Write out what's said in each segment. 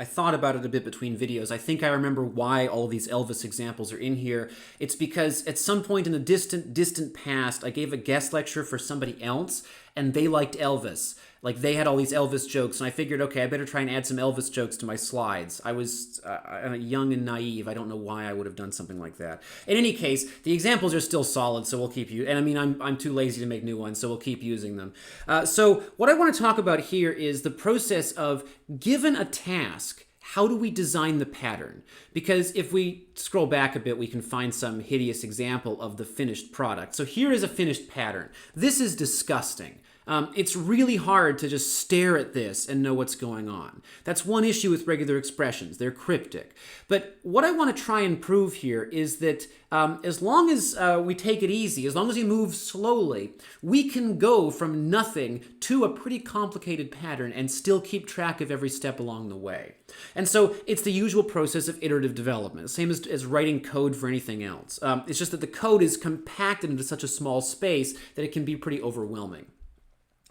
I thought about it a bit between videos. I think I remember why all of these Elvis examples are in here. It's because at some point in the distant past, I gave a guest lecture for somebody else, and they liked Elvis. Like, they had all these Elvis jokes, and I figured, okay, I better try and add some Elvis jokes to my slides. I was young and naive. I don't know why I would have done something like that. In any case, the examples are still solid, so we'll keep you. And I mean, I'm too lazy to make new ones, so we'll keep using them. So what I want to talk about here is the process of, given a task, how do we design the pattern? Because if we scroll back a bit, we can find some hideous example of the finished product. So here is a finished pattern. This is disgusting. It's really hard to just stare at this and know what's going on. That's one issue with regular expressions. They're cryptic. But what I want to try and prove here is that as long as we take it easy, as long as we move slowly, we can go from nothing to a pretty complicated pattern and still keep track of every step along the way. And so it's the usual process of iterative development, same as writing code for anything else. It's just that the code is compacted into such a small space that it can be pretty overwhelming.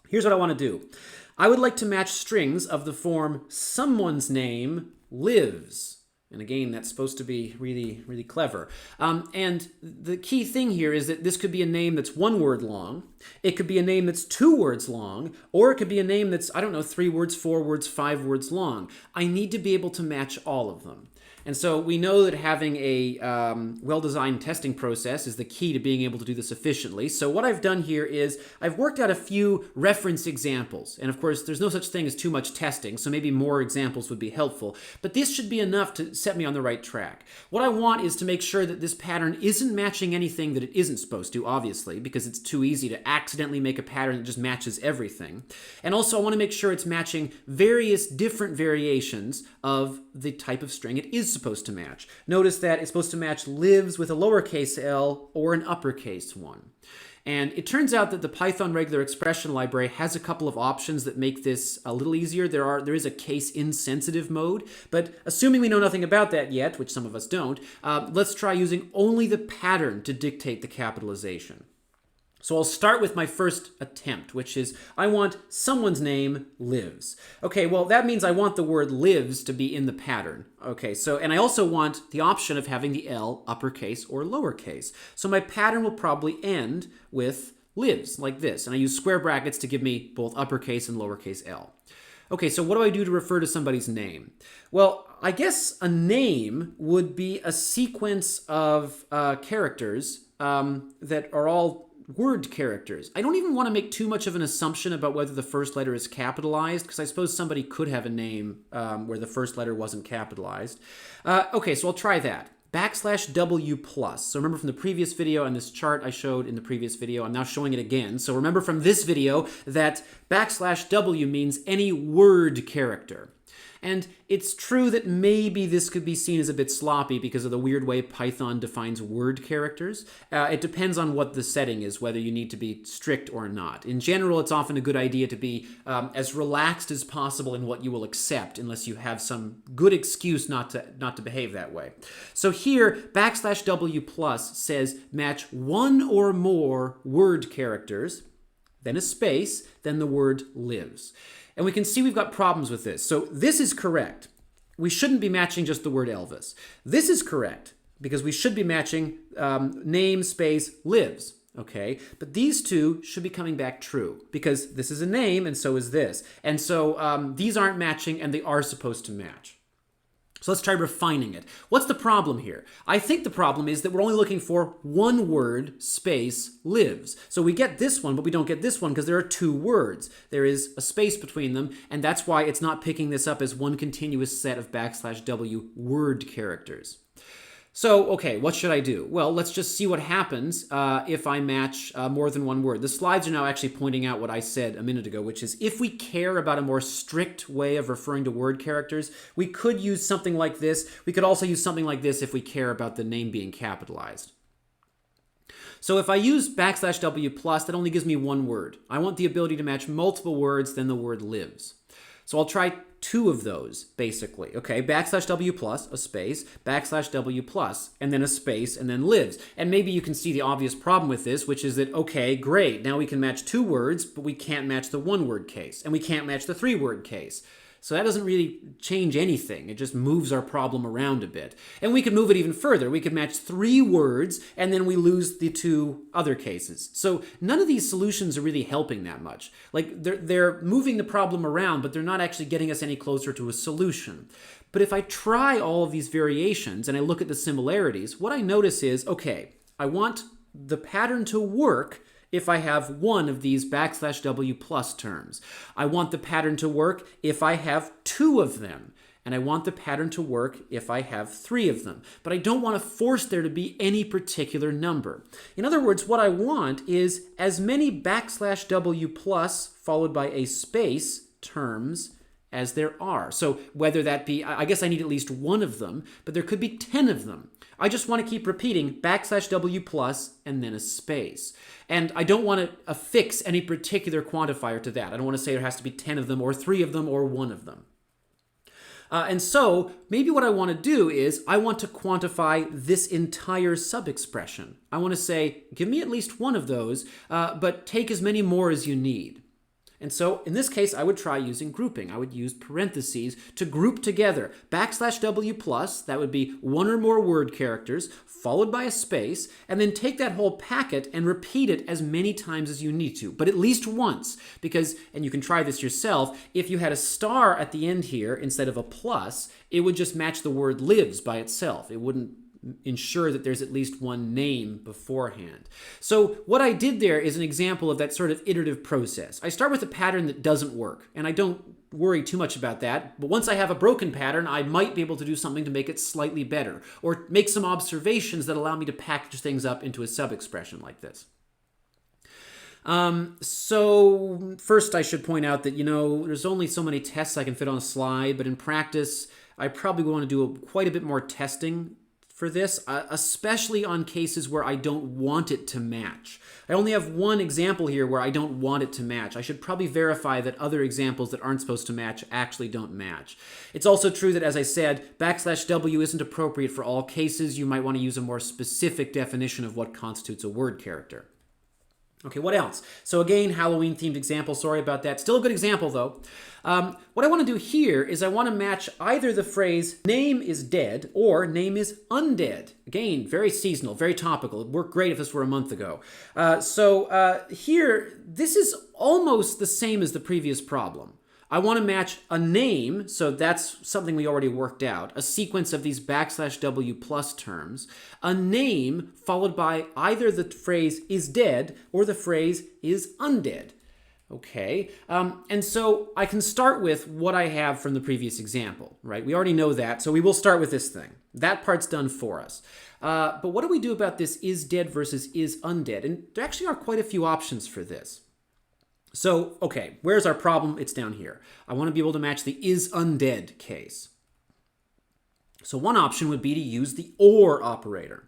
Here's what I want to do. I would like to match strings of the form someone's name lives. And again, that's supposed to be really, really clever. And the key thing here is that this could be a name that's 1 word long. It could be a name that's 2 words long. Or it could be a name that's, 3 words, 4 words, 5 words long. I need to be able to match all of them. And so we know that having a well-designed testing process is the key to being able to do this efficiently. So what I've done here is I've worked out a few reference examples. And of course, there's no such thing as too much testing, so maybe more examples would be helpful. But this should be enough to set me on the right track. What I want is to make sure that this pattern isn't matching anything that it isn't supposed to, obviously, because it's too easy to accidentally make a pattern that just matches everything. And also, I want to make sure it's matching various different variations of the type of string it is supposed to match. Notice that it's supposed to match lives with a lowercase l or an uppercase one. And it turns out that the Python regular expression library has a couple of options that make this a little easier. There is a case insensitive mode, but assuming we know nothing about that yet, which some of us don't, let's try using only the pattern to dictate the capitalization. So I'll start with my first attempt, which is I want someone's name lives. Okay, well, that means I want the word lives to be in the pattern. Okay, so, and I also want the option of having the L uppercase or lowercase. So my pattern will probably end with lives, like this. And I use square brackets to give me both uppercase and lowercase l. Okay, so what do I do to refer to somebody's name? Well, I guess a name would be a sequence of characters that are all word characters. I don't even want to make too much of an assumption about whether the first letter is capitalized, because I suppose somebody could have a name where the first letter wasn't capitalized. Okay, so I'll try that. \W plus. So remember from the previous video and this chart I showed in the previous video, I'm now showing it again. So remember from this video that \W means any word character. And it's true that maybe this could be seen as a bit sloppy because of the weird way Python defines word characters. It depends on what the setting is, whether you need to be strict or not. In general, it's often a good idea to be as relaxed as possible in what you will accept, unless you have some good excuse not to behave that way. So here, \W plus says match 1 or more word characters, then a space, then the word lives. And we can see we've got problems with this. So this is correct. We shouldn't be matching just the word Elvis. This is correct because we should be matching name space lives. Okay, but these two should be coming back true because this is a name and so is this. And so these aren't matching and they are supposed to match. So let's try refining it. What's the problem here? I think the problem is that we're only looking for 1 word space lives. So we get this one, but we don't get this one because there are 2 words. There is a space between them, and that's why it's not picking this up as one continuous set of \W word characters. So, okay, what should I do? Well, let's just see what happens if I match more than 1 word. The slides are now actually pointing out what I said a minute ago, which is if we care about a more strict way of referring to word characters, we could use something like this. We could also use something like this if we care about the name being capitalized. So if I use \W plus, that only gives me 1 word. I want the ability to match multiple words, then the word lives. So I'll try 2 of those, basically. Okay, \W plus, a space, \W plus, and then a space, and then lives. And maybe you can see the obvious problem with this, which is that, okay, great, now we can match 2 words, but we can't match the 1 word case, and we can't match the 3 word case. So that doesn't really change anything. It just moves our problem around a bit. And we could move it even further. We could match 3 words, and then we lose the 2 other cases. So none of these solutions are really helping that much. Like, they're moving the problem around, but they're not actually getting us any closer to a solution. But if I try all of these variations and I look at the similarities, what I notice is, okay, I want the pattern to work if I have one of these \w plus terms. I want the pattern to work if I have 2 of them. And I want the pattern to work if I have 3 of them. But I don't want to force there to be any particular number. In other words, what I want is as many \w plus followed by a space terms as there are. So whether that be, I guess I need at least 1 of them, but there could be 10 of them. I just want to keep repeating \w plus and then a space. And I don't want to affix any particular quantifier to that. I don't want to say there has to be 10 of them or 3 of them or 1 of them. And so maybe what I want to do is I want to quantify this entire sub-expression. I want to say, give me at least 1 of those, but take as many more as you need. And so in this case, I would try using grouping. I would use parentheses to group together \w plus, that would be 1 or more word characters, followed by a space, and then take that whole packet and repeat it as many times as you need to, but at least once. Because, and you can try this yourself, if you had a star at the end here instead of a plus, it would just match the word lives by itself. It wouldn't ensure that there's at least one name beforehand. So what I did there is an example of that sort of iterative process. I start with a pattern that doesn't work, and I don't worry too much about that, but once I have a broken pattern, I might be able to do something to make it slightly better, or make some observations that allow me to package things up into a sub-expression like this. So first I should point out that, there's only so many tests I can fit on a slide, but in practice, I probably want to do quite a bit more testing for this, especially on cases where I don't want it to match. I only have one example here where I don't want it to match. I should probably verify that other examples that aren't supposed to match actually don't match. It's also true that, as I said, \w isn't appropriate for all cases. You might want to use a more specific definition of what constitutes a word character. Okay, what else? So again, Halloween-themed example. Sorry about that. Still a good example, though. What I want to do here is I want to match either the phrase name is dead or name is undead. Again, very seasonal, very topical. It worked great if this were a month ago. Here, this is almost the same as the previous problem. I want to match a name, so that's something we already worked out, a sequence of these \w plus terms, a name followed by either the phrase is dead or the phrase is undead. Okay, and so I can start with what I have from the previous example, right? We already know that, so we will start with this thing. That part's done for us. But what do we do about this is dead versus is undead? And there actually are quite a few options for this. So, okay, where's our problem? It's down here. I want to be able to match the is undead case. So one option would be to use the or operator.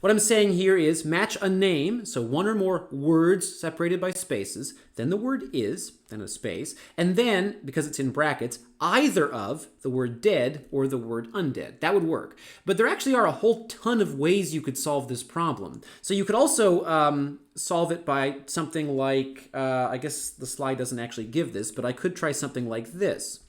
What I'm saying here is match a name, so 1 or more words separated by spaces, then the word is, then a space, and then, because it's in brackets, either of the word dead or the word undead. That would work. But there actually are a whole ton of ways you could solve this problem. So you could also solve it by something like, I guess the slide doesn't actually give this, but I could try something like this.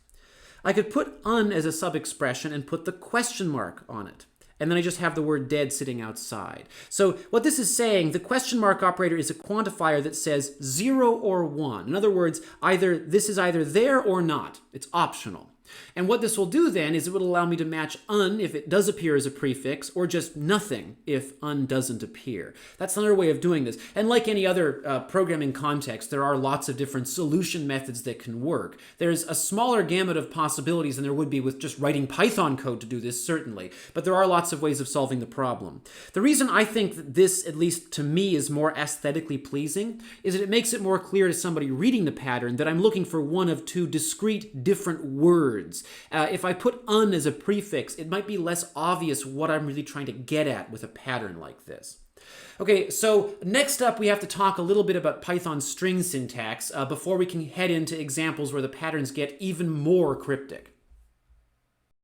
I could put un as a sub-expression and put the question mark on it. And then I just have the word dead sitting outside. So what this is saying, the question mark operator is a quantifier that says 0 or 1. In other words, this is either there or not. It's optional. And what this will do then is it would allow me to match un if it does appear as a prefix, or just nothing if un doesn't appear. That's another way of doing this. And like any other programming context, there are lots of different solution methods that can work. There's a smaller gamut of possibilities than there would be with just writing Python code to do this, certainly. But there are lots of ways of solving the problem. The reason I think that this, at least to me, is more aesthetically pleasing is that it makes it more clear to somebody reading the pattern that I'm looking for one of 2 discrete different words. If I put un as a prefix, it might be less obvious what I'm really trying to get at with a pattern like this. Okay, so next up we have to talk a little bit about Python string syntax before we can head into examples where the patterns get even more cryptic.